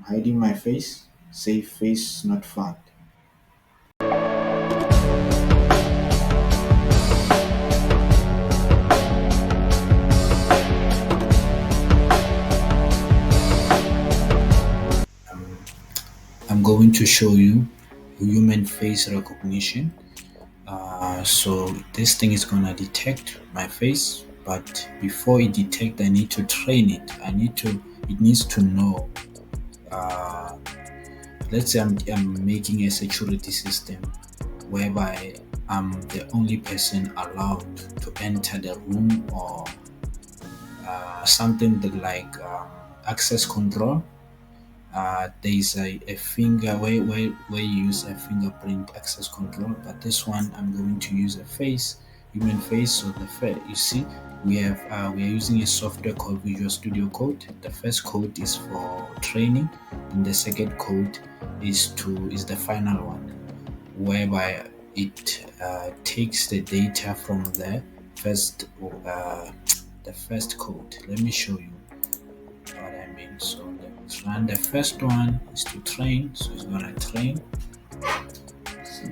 hiding my face, say face not found. I'm going to show you human face recognition. So this thing is gonna detect my face, but before it detect, I need to train it. It needs to know. Uh, let's say I'm making a security system whereby I'm the only person allowed to enter the room, or something that like access control. There's a finger where you use a fingerprint access control, but this one I'm going to use a face, human face. So the first, you see, we are using a software called Visual Studio Code. The first code is for training, and the second code is the final one, whereby it takes the data from uh, the first code. Let me show you what I mean. So let's run. The first one is to train, so it's gonna train. See?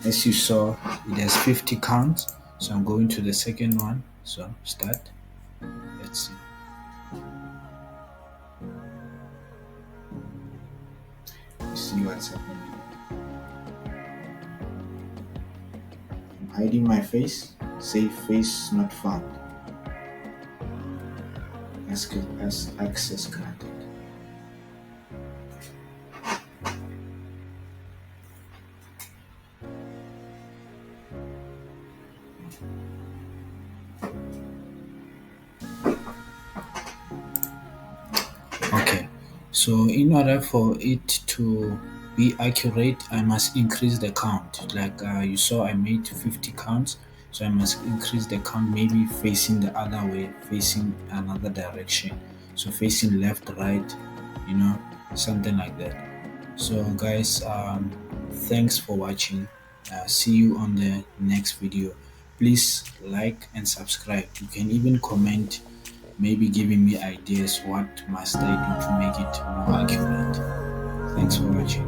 As you saw, it has 50 counts. So I'm going to the second one. So start. Let's see. See what's happening. I'm hiding my face. Say face not found. As access granted. Okay, so in order for it to be accurate, I must increase the count. Like you saw, I made 50 counts, so I must increase the count, maybe facing the other way, facing another direction. So facing left, right, something like that. So, guys, thanks for watching. See you on the next video. Please like and subscribe. You can even comment, maybe giving me ideas what must I do to make it more accurate. Thanks for watching.